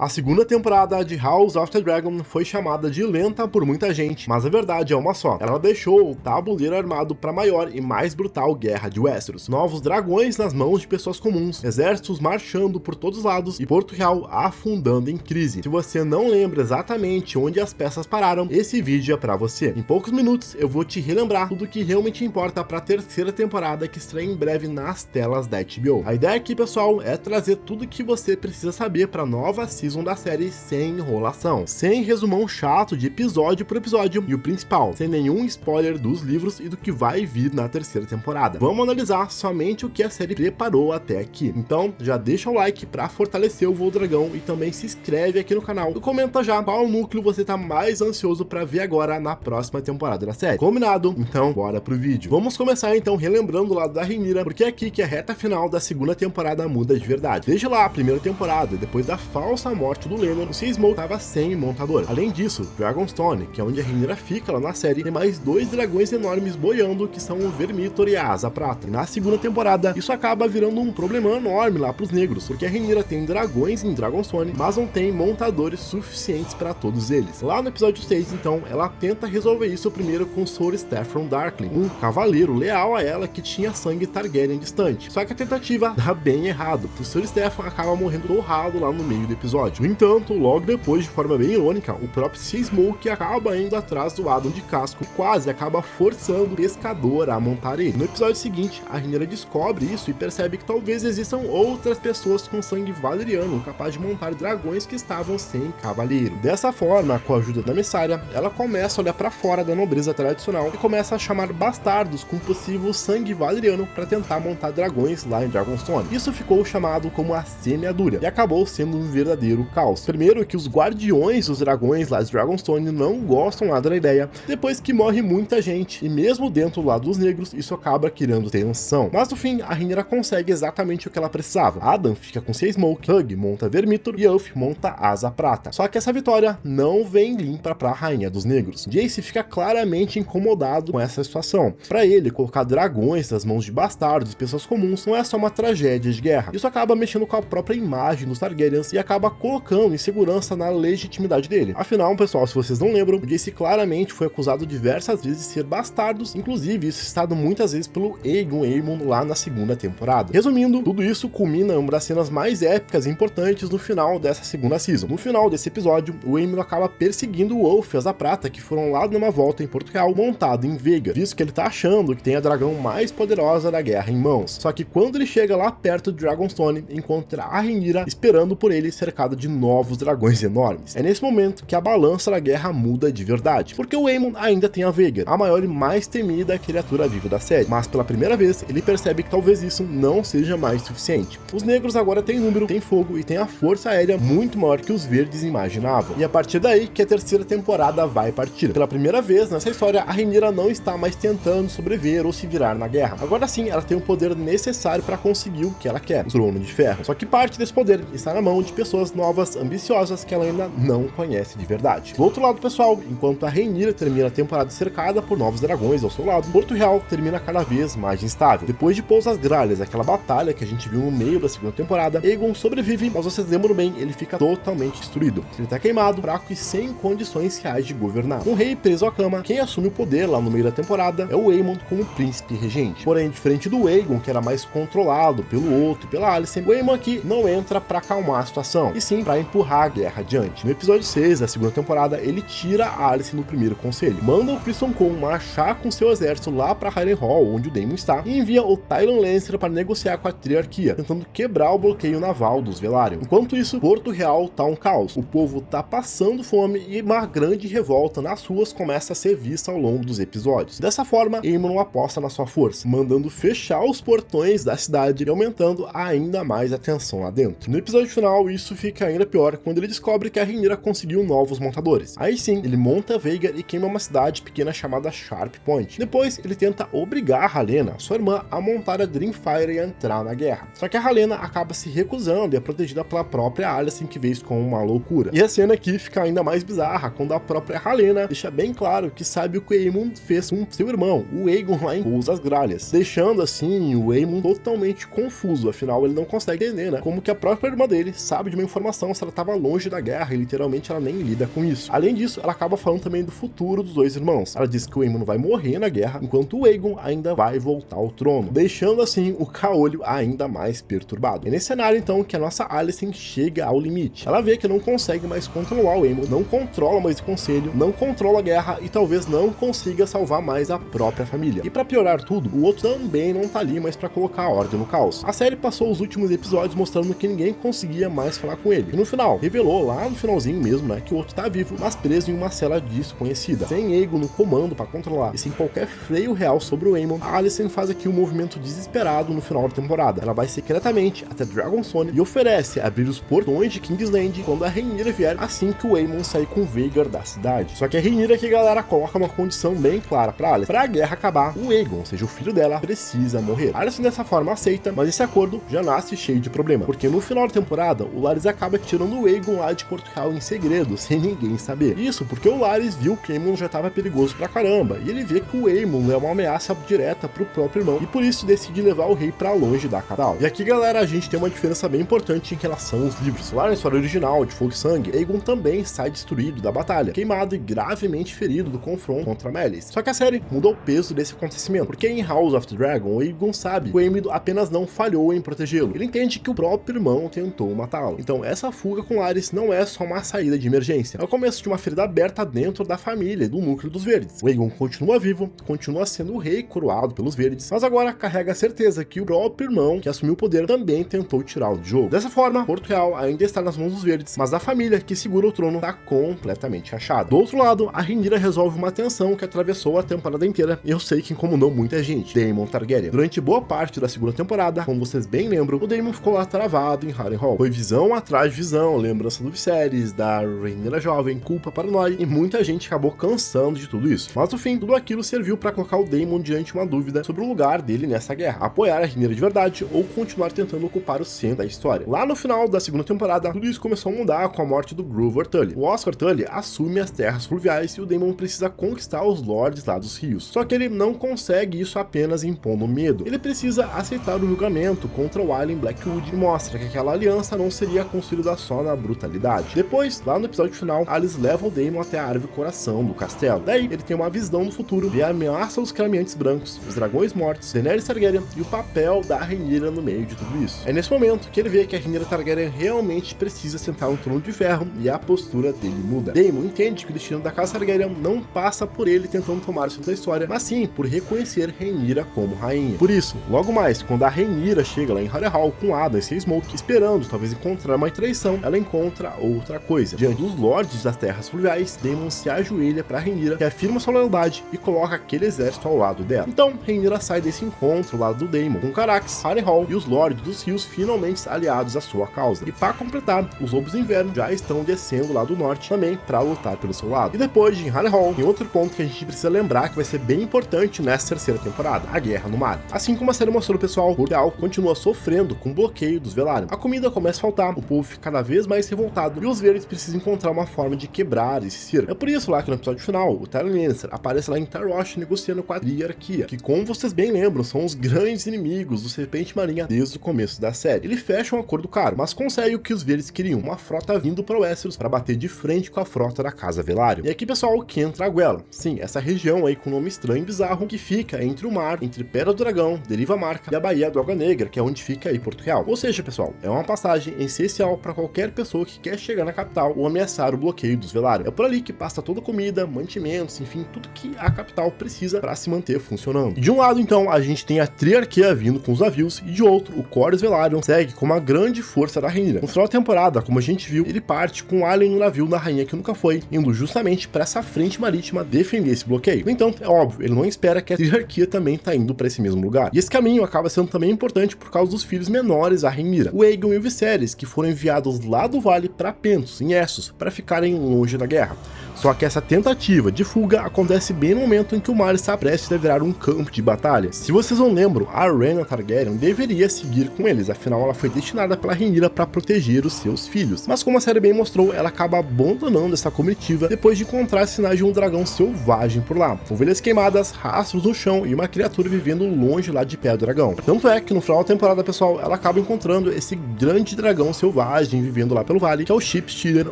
A segunda temporada de House of the Dragon foi chamada de lenta por muita gente, mas a verdade é uma só. Ela deixou o tabuleiro armado para a maior e mais brutal guerra de Westeros. Novos dragões nas mãos de pessoas comuns, exércitos marchando por todos os lados e Porto Real afundando em crise. Se você não lembra exatamente onde as peças pararam, esse vídeo é para você. Em poucos minutos eu vou te relembrar tudo o que realmente importa para a terceira temporada que estreia em breve nas telas da HBO. A ideia aqui, pessoal, é trazer tudo o que você precisa saber para a nova season da série sem enrolação, sem resumão chato de episódio por episódio e o principal, sem nenhum spoiler dos livros e do que vai vir na terceira temporada. Vamos analisar somente o que a série preparou até aqui. Então já deixa o like para fortalecer o Voo Dragão e também se inscreve aqui no canal e comenta já qual núcleo você tá mais ansioso para ver agora na próxima temporada da série. Combinado? Então bora pro vídeo. Vamos começar então relembrando o lado da Rhaenyra, porque é aqui que a reta final da segunda temporada muda de verdade. Desde lá, a primeira temporada, depois da falsa morte do Laenor, o Sea Smoke estava sem montador. Além disso, Dragonstone, que é onde a Rhaenyra fica lá na série, tem mais dois dragões enormes boiando, que são o Vermithor e a Asa Prata. E na segunda temporada, isso acaba virando um problema enorme lá pros negros, porque a Rhaenyra tem dragões em Dragonstone, mas não tem montadores suficientes para todos eles. Lá no episódio 6, então, ela tenta resolver isso primeiro com Sor Steffron Darkling, um cavaleiro leal a ela que tinha sangue Targaryen distante. Só que a tentativa dá bem errado, o Sor Steffron acaba morrendo torrado lá no meio do episódio. No entanto, logo depois, de forma bem irônica, o próprio Sea Smoke acaba indo atrás do Adam de casco, quase acaba forçando o pescador a montar ele. No episódio seguinte, a Rhaenyra descobre isso e percebe que talvez existam outras pessoas com sangue valeriano capazes de montar dragões que estavam sem cavaleiro. Dessa forma, com a ajuda da Mysaria, ela começa a olhar para fora da nobreza tradicional e começa a chamar bastardos com possível sangue valeriano para tentar montar dragões lá em Dragonstone. Isso ficou chamado como a semeadura e acabou sendo um verdadeiro caos. Primeiro que os guardiões dos dragões lá de Dragonstone não gostam nada da ideia, depois que morre muita gente, e mesmo dentro do lado dos negros, isso acaba criando tensão. Mas no fim, a Rhaenyra consegue exatamente o que ela precisava. Adam fica com Sea Smoke, Hug monta Vermithor e Ulf monta Asa Prata. Só que essa vitória não vem limpa pra Rainha dos Negros. Jace fica claramente incomodado com essa situação. Pra ele, colocar dragões nas mãos de bastardos e pessoas comuns não é só uma tragédia de guerra. Isso acaba mexendo com a própria imagem dos Targaryens e acaba colocando insegurança na legitimidade dele. Afinal, pessoal, se vocês não lembram, o Jace claramente foi acusado diversas vezes de ser bastardos, inclusive isso citado muitas vezes pelo Aemon lá na segunda temporada. Resumindo, tudo isso culmina em uma das cenas mais épicas e importantes no final dessa segunda season. No final desse episódio, o Aemon acaba perseguindo o Ulf e a Asa Prata, que foram lá numa volta em Porto Real, montado em Veiga, visto que ele tá achando que tem a dragão mais poderosa da guerra em mãos. Só que quando ele chega lá perto de Dragonstone, encontra a Rhaenyra esperando por ele, cercada de novos dragões enormes. É nesse momento que a balança da guerra muda de verdade, porque o Aemon ainda tem a Vhagar, a maior e mais temida criatura viva da série, mas pela primeira vez ele percebe que talvez isso não seja mais suficiente. Os negros agora têm número, têm fogo e têm a força aérea muito maior que os verdes imaginavam, e a partir daí que a terceira temporada vai partir. Pela primeira vez nessa história, a Rhaenyra não está mais tentando sobreviver ou se virar na guerra. Agora sim, ela tem o poder necessário para conseguir o que ela quer, o Trono de Ferro. Só que parte desse poder está na mão de pessoas novas, ambiciosas, que ela ainda não conhece de verdade. Do outro lado, pessoal, enquanto a Rhaenyra termina a temporada cercada por novos dragões ao seu lado, Porto Real termina cada vez mais instável. Depois de Pousas Gralhas, aquela batalha que a gente viu no meio da segunda temporada, Aegon sobrevive, mas vocês lembram bem, ele fica totalmente destruído. Ele tá queimado, fraco e sem condições reais de governar. Com o rei preso à cama, quem assume o poder lá no meio da temporada é o Aemon como príncipe regente. Porém, diferente do Aegon, que era mais controlado pelo outro e pela Alicent, o Aemon aqui não entra pra acalmar a situação, e sim pra empurrar a guerra adiante. No episódio 6 da segunda temporada, ele tira a Alicent no primeiro conselho, manda o Criston Cole marchar com seu exército lá pra Harrenhal, onde o Daemon está, e envia o Tyrion Lannister para negociar com a Triarquia, tentando quebrar o bloqueio naval dos Velaryon. Enquanto isso, Porto Real tá um caos. O povo tá passando fome e uma grande revolta nas ruas começa a ser vista ao longo dos episódios. Dessa forma, Aemon aposta na sua força, mandando fechar os portões da cidade e aumentando ainda mais a tensão lá dentro. No episódio final, isso fica ainda pior quando ele descobre que a Rhaenyra conseguiu novos montadores. Aí sim, ele monta Vhagar e queima uma cidade pequena chamada Sharp Point. Depois, ele tenta obrigar a Rhalyna, sua irmã, a montar a Dreamfire e a entrar na guerra. Só que a Rhalyna acaba se recusando e é protegida pela própria Alicent, que vê isso como uma loucura. E a cena aqui fica ainda mais bizarra, quando a própria Rhalyna deixa bem claro que sabe o que o Aemon fez com seu irmão, o Aegon, lá em Pousas Gralhas, deixando assim o Aemon totalmente confuso, afinal ele não consegue entender, né, como que a própria irmã dele sabe de uma informação informação se ela estava longe da guerra e literalmente ela nem lida com isso. Além disso, ela acaba falando também do futuro dos dois irmãos. Ela diz que o Aemon vai morrer na guerra, enquanto o Aegon ainda vai voltar ao trono, deixando assim o caolho ainda mais perturbado. É nesse cenário então que a nossa Alicent chega ao limite. Ela vê que não consegue mais controlar o Aemon, não controla mais o conselho, não controla a guerra e talvez não consiga salvar mais a própria família. E para piorar tudo, o outro também não tá ali mais para colocar a ordem no caos. A série passou os últimos episódios mostrando que ninguém conseguia mais falar com ele. E no final, revelou lá no finalzinho mesmo, né, que o outro tá vivo, mas preso em uma cela desconhecida. Sem Aegon no comando para controlar e sem qualquer freio real sobre o Aemon, a Alicent faz aqui um movimento desesperado no final da temporada. Ela vai secretamente até Dragonstone e oferece abrir os portões de Kingsland quando a Rhaenyra vier, assim que o Aemon sair com o Vhagar da cidade. Só que a Rhaenyra aqui, galera, coloca uma condição bem clara pra Alicent. Pra guerra acabar, o Aegon, ou seja, o filho dela, precisa morrer. A Alicent dessa forma aceita, mas esse acordo já nasce cheio de problema, porque no final da temporada, o Larys acaba tirando o Aegon lá de Porto Real em segredo, sem ninguém saber. Isso porque o Larys viu que o Aemon já tava perigoso pra caramba, e ele vê que o Aemon é uma ameaça direta pro próprio irmão, e por isso decide levar o rei pra longe da capital. E aqui, galera, a gente tem uma diferença bem importante em relação aos livros. Lá na história original de Fogo e Sangue, Aegon também sai destruído da batalha, queimado e gravemente ferido do confronto contra Meleys. Só que a série mudou o peso desse acontecimento, porque em House of the Dragon, o Aegon sabe que o Aemon apenas não falhou em protegê-lo. Ele entende que o próprio irmão tentou matá-lo. Então essa fuga com Larys não é só uma saída de emergência, é o começo de uma ferida aberta dentro da família, do núcleo dos Verdes. O Aegon continua vivo, continua sendo o rei coroado pelos Verdes, mas agora carrega a certeza que o próprio irmão que assumiu o poder também tentou tirá-lo do jogo. Dessa forma, Porto Real ainda está nas mãos dos Verdes, mas a família que segura o trono está completamente rachada. Do outro lado, a Rhaenyra resolve uma tensão que atravessou a temporada inteira e eu sei que incomodou muita gente: Daemon Targaryen. Durante boa parte da segunda temporada, como vocês bem lembram, o Daemon ficou lá travado em Harrenhal. Foi visão atrás de visão, lembrança do Viserys, da Rhaenyra jovem, culpa, paranoia, e muita gente acabou cansando de tudo isso. Mas no fim, tudo aquilo serviu para colocar o Daemon diante de uma dúvida sobre o lugar dele nessa guerra: apoiar a Rhaenyra de verdade ou continuar tentando ocupar o centro da história. Lá no final da segunda temporada, tudo isso começou a mudar com a morte do Grover Tully. O Oscar Tully assume as terras fluviais e o Daemon precisa conquistar os lords lá dos rios. Só que ele não consegue isso apenas impondo medo. Ele precisa aceitar o julgamento contra o Aelin Blackwood e mostra que aquela aliança não seria construída só na brutalidade. Depois, lá no episódio final, Alis leva o Daemon até a árvore coração do castelo. Daí, ele tem uma visão do futuro, vê a ameaça dos caminhantes brancos, os dragões mortos, Daenerys Targaryen e o papel da Rhaenyra no meio de tudo isso. É nesse momento que ele vê que a Rhaenyra Targaryen realmente precisa sentar no trono de ferro e a postura dele muda. Daemon entende que o destino da casa Targaryen não passa por ele tentando tomar o centro da história, mas sim por reconhecer Rhaenyra como rainha. Por isso, logo mais, quando a Rhaenyra chega lá em Harrenhal com Ada e seu Smoke, esperando talvez encontrar uma traição, ela encontra outra coisa. Diante dos lordes das terras fluviais, Daemon se ajoelha para Rhaenyra, reafirma sua lealdade e coloca aquele exército ao lado dela. Então, Rhaenyra sai desse encontro ao lado do Daemon, com Caraxes, Harrenhal e os lordes dos rios finalmente aliados à sua causa. E para completar, os lobos do inverno já estão descendo lá do norte também para lutar pelo seu lado. E depois de Harrenhal, tem outro ponto que a gente precisa lembrar que vai ser bem importante nessa terceira temporada: a guerra no mar. Assim como a série mostrou, pessoal, Porto Real continua sofrendo com o bloqueio dos Velaryon. A comida começa a faltar, o povo fica cada vez mais revoltado e os Verdes precisam encontrar uma forma de quebrar esse circo. É por isso lá que no episódio final, o Tyrion Lannister aparece lá em Tarrosh negociando com a Triarquia, que, como vocês bem lembram, são os grandes inimigos do Serpente Marinha desde o começo da série. Ele fecha um acordo caro, mas consegue o que os Verdes queriam: uma frota vindo para Westeros para bater de frente com a frota da casa Velaryon. E aqui, pessoal, que entra a Guela. Sim, essa região aí com nome estranho e bizarro que fica entre o mar, entre Pedra do Dragão, Deriva Marca e a Baía do Água Negra, que é onde fica aí Porto Real. Ou seja, pessoal, é uma passagem essencial para qualquer pessoa que quer chegar na capital ou ameaçar o bloqueio dos Velaryon. É por ali que passa toda a comida, mantimentos, enfim, tudo que a capital precisa para se manter funcionando. E de um lado, então, a gente tem a Triarquia vindo com os navios, e de outro, o Corlys Velaryon segue com uma grande força da Rhaenyra. No final da temporada, como a gente viu, ele parte com o Aelin no navio da rainha que nunca foi, indo justamente para essa frente marítima defender esse bloqueio. No entanto, é óbvio, ele não espera que a Triarquia também tá indo para esse mesmo lugar. E esse caminho acaba sendo também importante por causa dos filhos menores da Rhaenyra, o Aegon e o Viserys, que foram enviados lá do vale para Pentos, em Essos, para ficarem longe da guerra. Só que essa tentativa de fuga acontece bem no momento em que o mar está prestes a virar um campo de batalha. Se vocês não lembram, a Rhaena Targaryen deveria seguir com eles, afinal ela foi destinada pela Rhaenyra para proteger os seus filhos. Mas como a série bem mostrou, ela acaba abandonando essa comitiva depois de encontrar sinais de um dragão selvagem por lá. Ovelhas queimadas, rastros no chão e uma criatura vivendo longe lá de pé do dragão. Tanto é que no final da temporada, pessoal, ela acaba encontrando esse grande dragão selvagem vivendo lá pelo vale, que é o Sheep Stealer,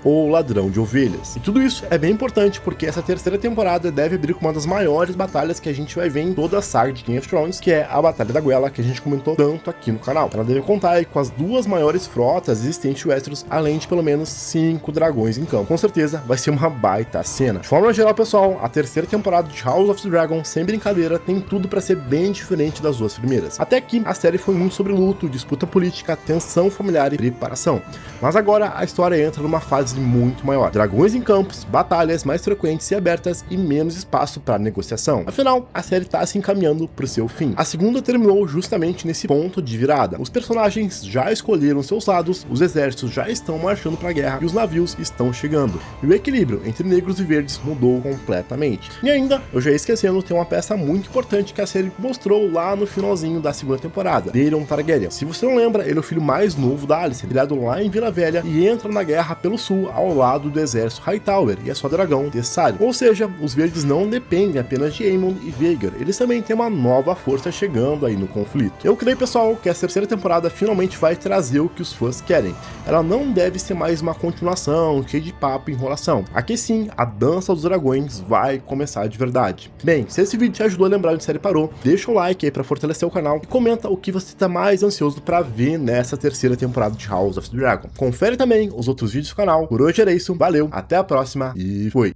ou Ladrão de Ovelhas. E tudo isso é bem importante porque essa terceira temporada deve abrir com uma das maiores batalhas que a gente vai ver em toda a saga de Game of Thrones, que é a Batalha da Guela, que a gente comentou tanto aqui no canal. Ela deve contar aí com as duas maiores frotas existentes em Westeros, além de pelo menos 5 dragões em campo. Com certeza vai ser uma baita cena. De forma geral, pessoal, a terceira temporada de House of the Dragon, sem brincadeira, tem tudo para ser bem diferente das duas primeiras. Até aqui, a série foi muito sobre luto, disputa política, tensão familiar e preparação. Mas agora a história entra numa fase muito maior. Dragões em campos, batalhas mais frequentes e abertas e menos espaço para negociação. Afinal, a série está se encaminhando para o seu fim. A segunda terminou justamente nesse ponto de virada. Os personagens já escolheram seus lados, os exércitos já estão marchando para a guerra e os navios estão chegando. E o equilíbrio entre negros e verdes mudou completamente. E ainda, eu já ia esquecendo, tem uma peça muito importante que a série mostrou lá no finalzinho da segunda temporada, Daeron Targaryen. Se você não lembra, ele é o filho mais novo da Alicent, criado lá em Vila Velha e entra na guerra pelo sul ao lado do exército Hightower e a sua dragão Tessari. Ou seja, os verdes não dependem apenas de Aemon e Vhagar, eles também têm uma nova força chegando aí no conflito. Eu creio, pessoal, que a terceira temporada finalmente vai trazer o que os fãs querem. Ela não deve ser mais uma continuação cheia de papo e enrolação. Aqui sim, a dança dos dragões vai começar de verdade. Bem, se esse vídeo te ajudou a lembrar onde a série parou, deixa o like aí para fortalecer o canal e comenta o que você está mais ansioso para ver nessa terceira temporada de House of the Dragon. Confere também os outros vídeos do canal. Por hoje era isso, valeu, até a próxima e fui!